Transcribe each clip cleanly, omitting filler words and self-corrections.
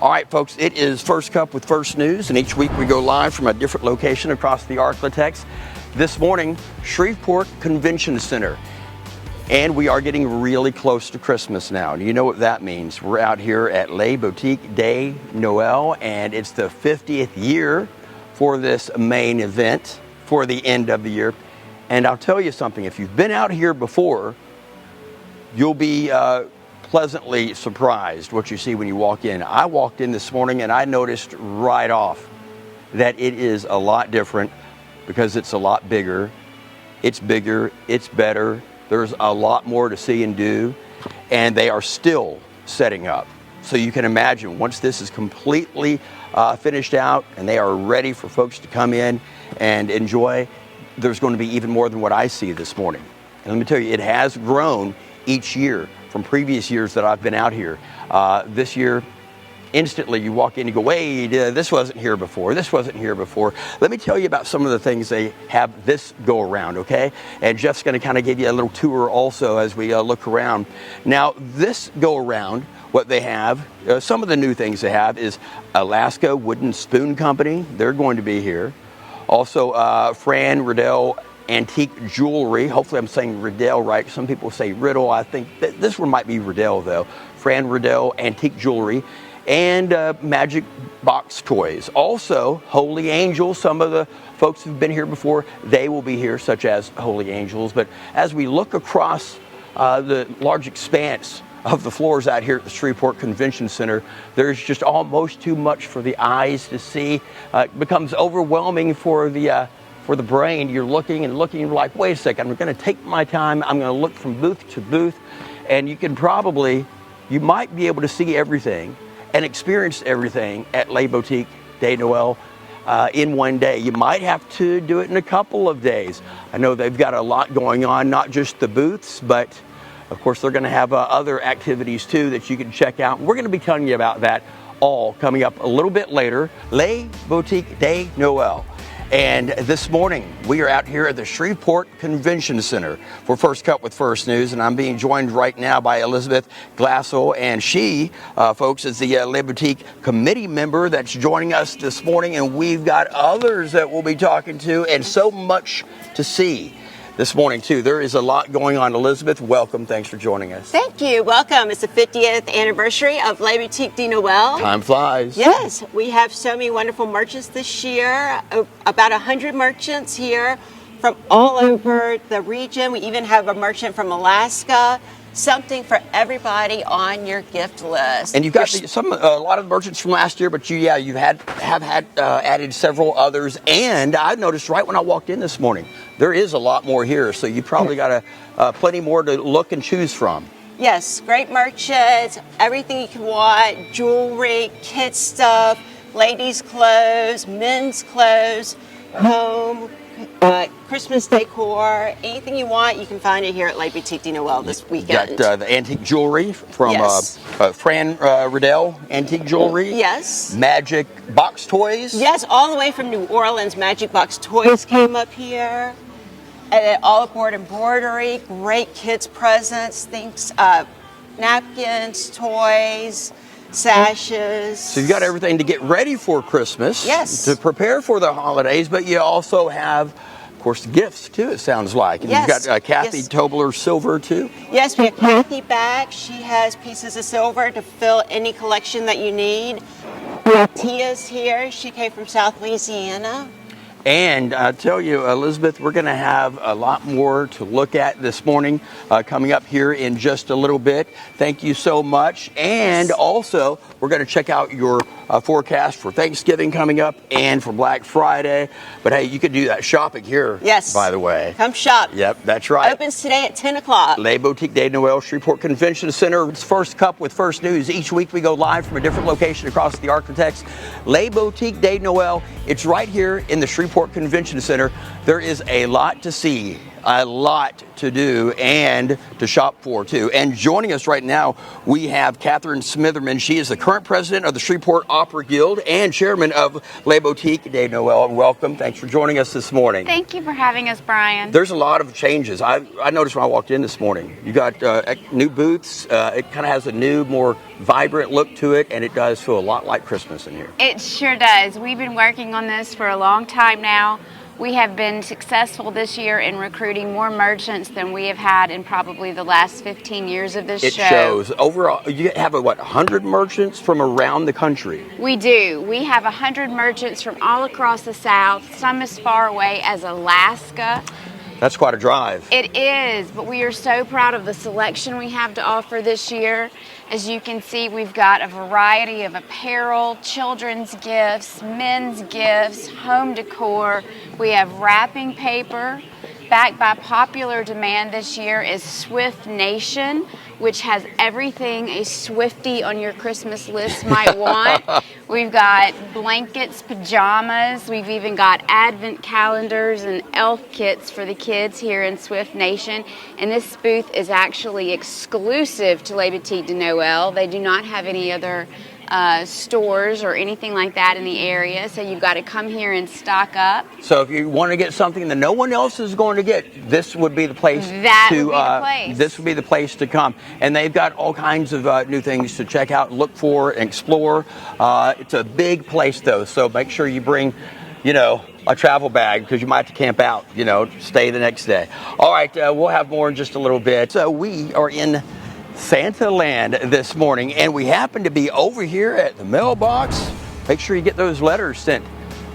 All right, folks, it is First Cup with First News, and each week we go live from a different location across the Arklatex. This morning, Shreveport Convention Center. And we are getting really close to Christmas now. And you know what that means. We're out here at Les Boutiques de Noel, and it's the 50th year for this main event for the end of the year. And I'll tell you something, if you've been out here before, you'll be pleasantly surprised what you see when you walk in. I walked in this morning and I noticed right off that it is a lot different because it's a lot bigger. It's bigger, it's better. There's a lot more to see and do, and they are still setting up. So you can imagine once this is completely finished out and they are ready for folks to come in and enjoy, there's going to be even more than what I see this morning. And let me tell you, it has grown each year from previous years that I've been out here. This year, instantly you walk in, you go, wait, this wasn't here before, this wasn't here before. Let me tell you about some of the things they have this go around, okay? And Jeff's gonna kind of give you a little tour also as we look around. Now, this go around, what they have, some of the new things they have is Alaska Wooden Spoon Company. They're going to be here. Also, Fran Riddell Antique Jewelry. Hopefully I'm saying Riddell right. Some people say Riddle. I think this one might be Riddell though. Fran Riddell Antique Jewelry. And Magic Box Toys. Also, Holy Angels. Some of the folks who've been here before, they will be here, such as Holy Angels. But as we look across the large expanse of the floors out here at the Shreveport Convention Center, there's just almost too much for the eyes to see. It becomes overwhelming for the brain. You're looking and looking, you're like, wait a second, I'm going to take my time. I'm going to look from booth to booth, and you might be able to see everything and experience everything at Les Boutiques de Noel in one day. You might have to do it in a couple of days. I know they've got a lot going on, not just the booths, but of course they're going to have other activities too that you can check out. We're going to be telling you about that all coming up a little bit later. Les Boutiques de Noel. And this morning, we are out here at the Shreveport Convention Center for First Cup with First News, and I'm being joined right now by Elizabeth Glassell, and she, folks, is the Les Boutiques committee member that's joining us this morning, and we've got others that we'll be talking to, and so much to see this morning, too. There is a lot going on. Elizabeth, welcome. Thanks for joining us. Thank you. Welcome. It's the 50th anniversary of Les Boutiques de Noel. Time flies. Yes. We have so many wonderful merchants this year. About 100 merchants here from all over the region. We even have a merchant from Alaska. Something for everybody on your gift list. And you've got a lot of merchants from last year, but you have had added several others. And I noticed right when I walked in this morning, there is a lot more here. So you probably got plenty more to look and choose from. Yes, great merchants, everything you can want, jewelry, kids stuff, ladies' clothes, men's clothes, home, Christmas decor, anything you want, you can find it here at Les Boutiques de Noel this weekend. Got the antique jewelry from Fran Riddell Antique Jewelry. Yes. Magic Box Toys. Yes, all the way from New Orleans, Magic Box Toys came up here. And then all aboard embroidery, great kids presents, things, napkins, toys, sashes. So you've got everything to get ready for Christmas. Yes. To prepare for the holidays, but you also have, of course, gifts too, it sounds like. And yes. You've got Kathy Tobler silver too. Yes, we have Kathy back. She has pieces of silver to fill any collection that you need. Tia's here. She came from South Louisiana. And I tell you, Elizabeth, we're going to have a lot more to look at this morning coming up here in just a little bit. Thank you so much. And also, we're going to check out your forecast for Thanksgiving coming up and for Black Friday. But hey, you could do that shopping here, yes, by the way. Come shop. Yep, that's right. Opens today at 10 o'clock. Les Boutiques de Noel, Shreveport Convention Center. It's First Cup with First News. Each week we go live from a different location across the Arklatex. Les Boutiques de Noel. It's right here in the Shreveport Convention Center. There is a lot to see A lot to do and to shop for, too. And joining us right now, we have Catherine Smitherman. She is the current president of the Shreveport Opera Guild and chairman of Les Boutiques de Noel. Welcome. Thanks for joining us this morning. Thank you for having us, Brian. There's a lot of changes. I noticed when I walked in this morning. You got new booths. It kind of has a new, more vibrant look to it, and it does feel a lot like Christmas in here. It sure does. We've been working on this for a long time now. We have been successful this year in recruiting more merchants than we have had in probably the last 15 years of this show. It shows. Overall, you have, 100 merchants from around the country? We do. We have 100 merchants from all across the South, some as far away as Alaska. That's quite a drive. It is, but we are so proud of the selection we have to offer this year. As you can see, we've got a variety of apparel, children's gifts, men's gifts, home decor. We have wrapping paper. Backed by popular demand this year is Swift Nation, which has everything a Swiftie on your Christmas list might want. We've got blankets, pajamas. We've even got advent calendars and elf kits for the kids here in Swift Nation. And this booth is actually exclusive to Les Boutiques de Noel. They do not have any other stores or anything like that in the area, so you've got to come here and stock up. So if you want to get something that no one else is going to get, this would be the place This would be the place to come. And they've got all kinds of new things to check out, look for, and explore. It's a big place, though, so make sure you bring, a travel bag, because you might have to camp out, stay the next day. All right, we'll have more in just a little bit. So we are in Santa Land this morning, and we happen to be over here at the mailbox. Make sure you get those letters sent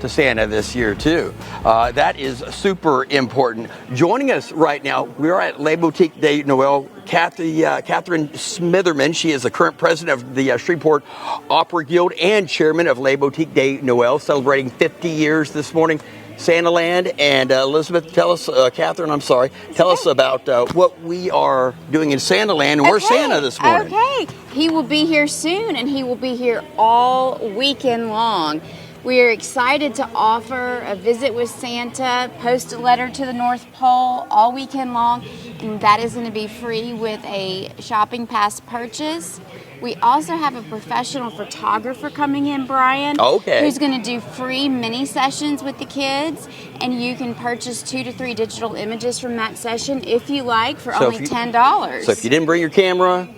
to Santa this year too. That is super important. Joining us right now, we are at Les Boutiques de Noel. Catherine Smitherman. She is the current president of the Shreveport Opera Guild and chairman of Les Boutiques de Noel, celebrating 50 years this morning. Santa Land, and Elizabeth, tell us, Catherine, I'm sorry, tell us about what we are doing in Santa Land, and where's Santa this morning? Okay, he will be here soon, and he will be here all weekend long. We are excited to offer a visit with Santa, post a letter to the North Pole all weekend long, and that is going to be free with a shopping pass purchase. We also have a professional photographer coming in, Brian, who's going to do free mini sessions with the kids, and you can purchase 2 to 3 digital images from that session if you like for only $10. So if you didn't bring your camera,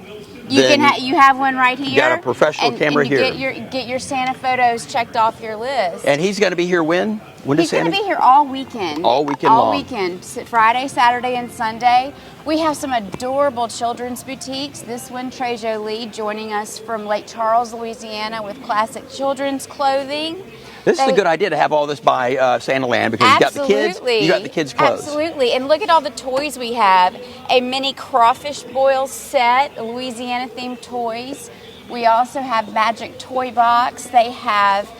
you have one right here. You got a professional camera here. Get your Santa photos checked off your list. And he's going to be here when? He's going to be here all weekend. All weekend long. All weekend. Friday, Saturday, and Sunday. We have some adorable children's boutiques. This one, Trey Jolie, joining us from Lake Charles, Louisiana, with classic children's clothing. This is a good idea to have all this by Santa Land, because you got the kids' clothes. Absolutely. And look at all the toys we have. A mini crawfish boil set, Louisiana-themed toys. We also have Magic Toy Box. They have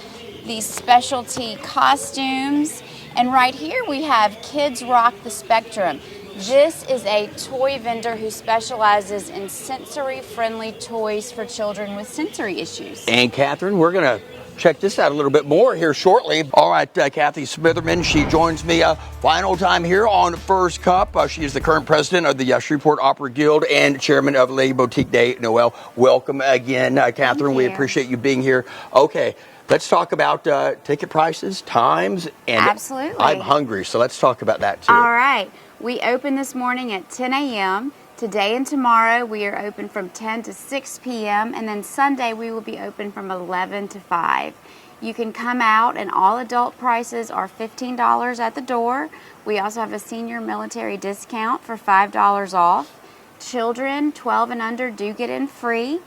these specialty costumes. And right here we have Kids Rock the Spectrum. This is a toy vendor who specializes in sensory-friendly toys for children with sensory issues. And Catherine, we're going to check this out a little bit more here shortly. All right, Kathy Smitherman, she joins me final time here on First Cup. She is the current president of the Shreveport Opera Guild and chairman of Les Boutiques de Noel. Welcome again, Catherine. We appreciate you being here. Okay, let's talk about ticket prices, times, and absolutely. I'm hungry, so let's talk about that too. All right. We open this morning at 10 a.m. Today and tomorrow we are open from 10 to 6 p.m. and then Sunday we will be open from 11 to 5. You can come out, and all adult prices are $15 at the door. We also have a senior military discount for $5 off. Children 12 and under do get in free.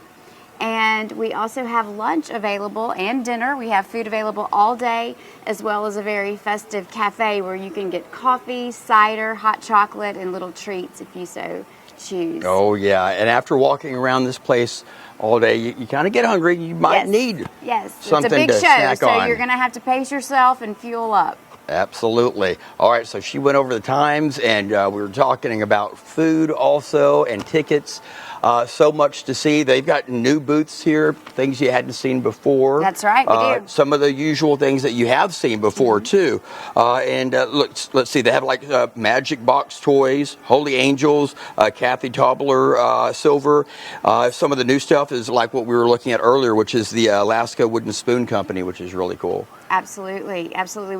And we also have lunch available and dinner. We have food available all day, as well as a very festive cafe where you can get coffee, cider, hot chocolate, and little treats if you so choose. Oh, yeah. And after walking around this place all day, you kind of get hungry. You might need something it's a big to show, snack so on. You're going to have to pace yourself and fuel up. Absolutely. All right, so she went over the times, and we were talking about food also and tickets. So much to see. They've got new booths here, things you hadn't seen before. That's right, we do. Some of the usual things that you have seen before, too. Let's see, they have like Magic Box toys, Holy Angels, Kathy Tobler silver. Some of the new stuff is like what we were looking at earlier, which is the Alaska Wooden Spoon Company, which is really cool. Absolutely, absolutely.